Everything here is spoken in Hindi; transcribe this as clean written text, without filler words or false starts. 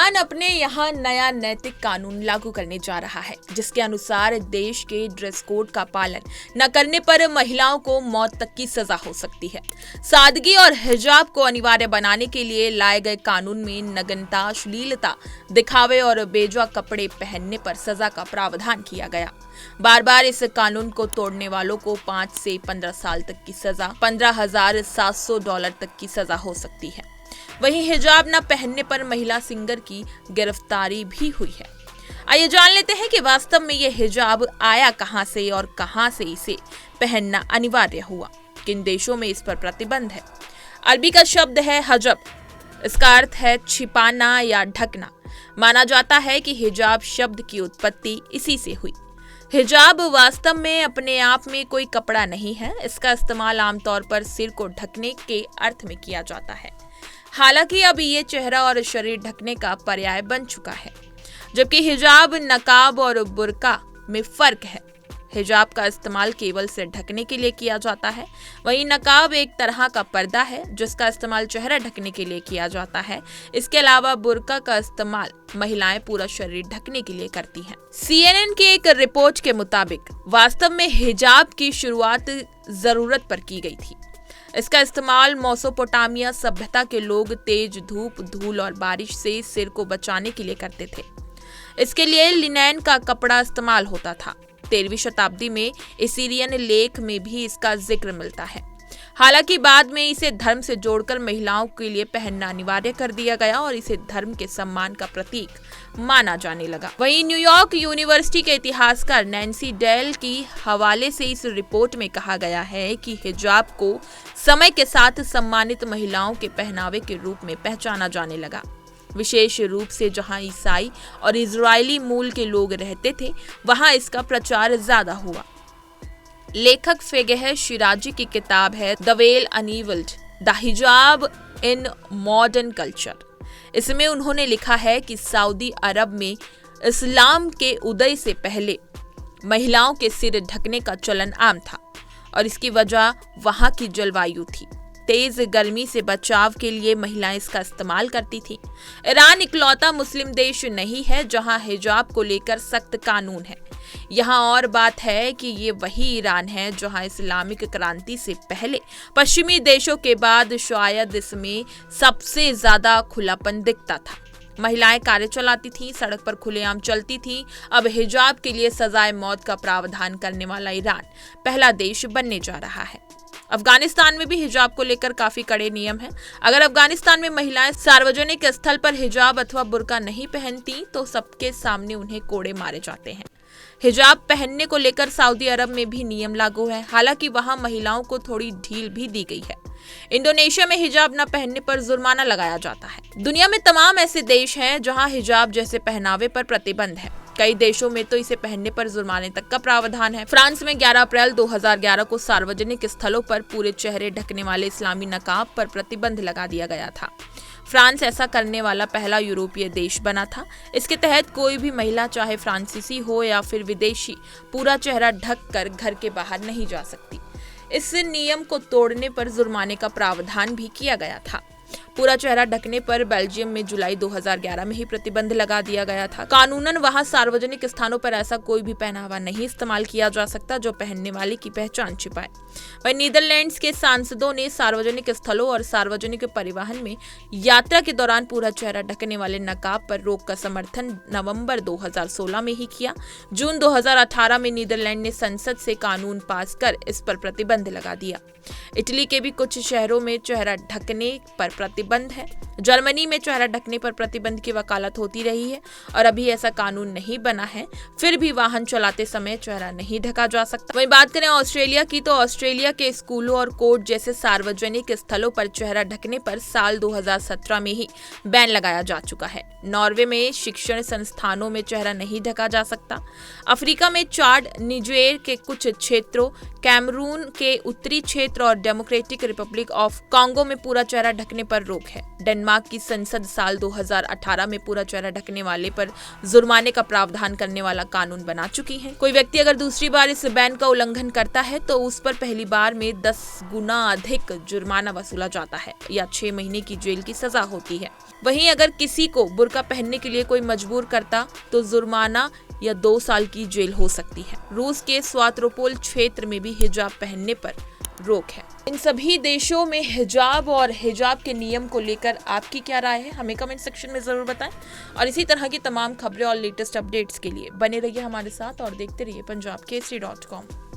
ईरान अपने यहाँ नया नैतिक कानून लागू करने जा रहा है, जिसके अनुसार देश के ड्रेस कोड का पालन न करने पर महिलाओं को मौत तक की सजा हो सकती है। सादगी और हिजाब को अनिवार्य बनाने के लिए लाए गए कानून में नग्नता, अश्लीलता, दिखावे और बेजवा कपड़े पहनने पर सजा का प्रावधान किया गया। बार बार इस कानून को तोड़ने वालों को 5 से 15 साल तक की सजा, $15,700 तक की सजा हो सकती है। वहीं हिजाब न पहनने पर महिला सिंगर की गिरफ्तारी भी हुई है। आइए जान लेते हैं कि वास्तव में ये हिजाब आया कहां से और कहां से इसे पहनना अनिवार्य हुआ। किन देशों में इस पर प्रतिबंध है। अरबी का शब्द है हजब। इसका अर्थ है छिपाना या ढकना। माना जाता है कि हिजाब शब्द की उत्पत्ति इसी से हुई। हिजाब वास्तव में अपने आप में कोई कपड़ा नहीं है। इसका इस्तेमाल आमतौर पर सिर को ढकने के अर्थ में किया जाता है। हालांकि अब ये चेहरा और शरीर ढकने का पर्याय बन चुका है, जबकि हिजाब, नकाब और बुर्का में फर्क है। हिजाब का इस्तेमाल केवल सिर ढकने के लिए किया जाता है, वहीं नकाब एक तरह का पर्दा है जिसका इस्तेमाल चेहरा ढकने के लिए किया जाता है। इसके अलावा बुर्का का इस्तेमाल महिलाएं पूरा शरीर ढकने के लिए करती हैं। CNN की एक रिपोर्ट के मुताबिक वास्तव में हिजाब की शुरुआत जरूरत पर की गई थी। इसका इस्तेमाल मेसोपोटामिया सभ्यता के लोग तेज धूप, धूल और बारिश से सिर को बचाने के लिए करते थे। इसके लिए लिनेन का कपड़ा इस्तेमाल होता था। 13वीं शताब्दी में एसीरियन लेख में भी इसका जिक्र मिलता है। हालांकि बाद में इसे धर्म से जोड़कर महिलाओं के लिए पहनना अनिवार्य कर दिया गया और इसे धर्म के सम्मान का प्रतीक माना जाने लगा। वहीं न्यूयॉर्क यूनिवर्सिटी के इतिहासकार नैन्सी डेल की हवाले से इस रिपोर्ट में कहा गया है कि हिजाब को समय के साथ सम्मानित महिलाओं के पहनावे के रूप में पहचाना जाने लगा। विशेष रूप से जहां ईसाई और इजरायली मूल के लोग रहते थे, वहां इसका प्रचार ज्यादा हुआ। लेखक फेगह शिराजी की किताब है द वेल अनवील्ड, द हिजाब इन मॉडर्न कल्चर। इसमें उन्होंने लिखा है कि सऊदी अरब में इस्लाम के उदय से पहले महिलाओं के सिर ढकने का चलन आम था और इसकी वजह वहां की जलवायु थी। तेज गर्मी से बचाव के लिए महिलाएं इसका इस्तेमाल करती थीं। ईरान इकलौता मुस्लिम देश नहीं है जहां हिजाब को लेकर सख्त कानून है। यहाँ और बात है कि ये वही ईरान है जहां इस्लामिक क्रांति से पहले पश्चिमी देशों के बाद शायद इसमें सबसे ज्यादा खुलापन दिखता था। महिलाएं कार्य चलाती थीं, सड़क पर खुलेआम चलती थीं। अब हिजाब के लिए सजाए मौत का प्रावधान करने वाला ईरान पहला देश बनने जा रहा है। अफगानिस्तान में भी हिजाब को लेकर काफी कड़े नियम हैं। अगर अफगानिस्तान में महिलाएं सार्वजनिक स्थल पर हिजाब अथवा बुर्का नहीं पहनती तो सबके सामने उन्हें कोड़े मारे जाते हैं। हिजाब पहनने को लेकर सऊदी अरब में भी नियम लागू है। हालांकि वहां महिलाओं को थोड़ी ढील भी दी गई है। इंडोनेशिया में हिजाब न पहनने पर जुर्माना लगाया जाता है। दुनिया में तमाम ऐसे देश हैं जहां हिजाब जैसे पहनावे पर प्रतिबंध है। कई देशों में तो इसे पहनने पर जुर्माने तक का प्रावधान है। फ्रांस में 11 अप्रैल 2011 को सार्वजनिक स्थलों पर पूरे चेहरे ढकने वाले इस्लामी नकाब पर प्रतिबंध लगा दिया गया था। फ्रांस ऐसा करने वाला पहला यूरोपीय देश बना था। इसके तहत कोई भी महिला, चाहे फ्रांसीसी हो या फिर विदेशी, पूरा चेहरा ढक कर घर के बाहर नहीं जा सकती। इस नियम को तोड़ने पर जुर्माने का प्रावधान भी किया गया था। पूरा चेहरा ढकने पर बेल्जियम में जुलाई 2011 में ही प्रतिबंध लगा दिया गया था। कानूनन वहां सार्वजनिक स्थानों पर ऐसा कोई भी पहनावा नहीं इस्तेमाल किया जा सकता जो पहनने वाले की पहचान छिपाए। वहीं नीदरलैंड्स के सांसदों ने सार्वजनिक स्थलों और सार्वजनिक परिवहन में यात्रा के दौरान पूरा चेहरा ढकने वाले नकाब पर रोक का समर्थन नवंबर 2016 में ही किया। जून 2018 में नीदरलैंड ने संसद से कानून पास कर इस पर प्रतिबंध लगा दिया। इटली के भी कुछ शहरों में चेहरा ढकने पर प्रतिबंध है। जर्मनी में चेहरा ढकने पर प्रतिबंध की वकालत होती रही है और अभी ऐसा कानून नहीं बना है। फिर भी वाहन चलाते समय चेहरा नहीं ढका जा सकता। वहीं बात करें ऑस्ट्रेलिया की, तो ऑस्ट्रेलिया के स्कूलों और कोर्ट जैसे सार्वजनिक स्थलों पर चेहरा ढकने पर साल 2017 में ही बैन लगाया जा चुका है। नॉर्वे में शिक्षण संस्थानों में चेहरा नहीं ढका जा सकता। अफ्रीका में चाड, निजेर के कुछ क्षेत्रों, कैमरून के उत्तरी क्षेत्र और डेमोक्रेटिक रिपब्लिक ऑफ कांगो में पूरा चेहरा ढकने पर रोक है। डेनमार्क की संसद साल 2018 में पूरा चेहरा ढकने वाले पर जुर्माने का प्रावधान करने वाला कानून बना चुकी है। कोई व्यक्ति अगर दूसरी बार इस बैन का उल्लंघन करता है तो उस पर पहली बार में 10 गुना अधिक जुर्माना वसूला जाता है या 6 महीने की जेल की सजा होती है। वहीं अगर किसी को बुर्का पहनने के लिए कोई मजबूर करता तो जुर्माना या 2 साल की जेल हो सकती है। रूस के स्वात्रोपोल क्षेत्र में भी हिजाब पहनने पर रोक है। इन सभी देशों में हिजाब और हिजाब के नियम को लेकर आपकी क्या राय है, हमें कमेंट सेक्शन में जरूर बताएं। और इसी तरह की तमाम खबरें और लेटेस्ट अपडेट्स के लिए बने रहिए हमारे साथ और देखते रहिए punjabkesari.com।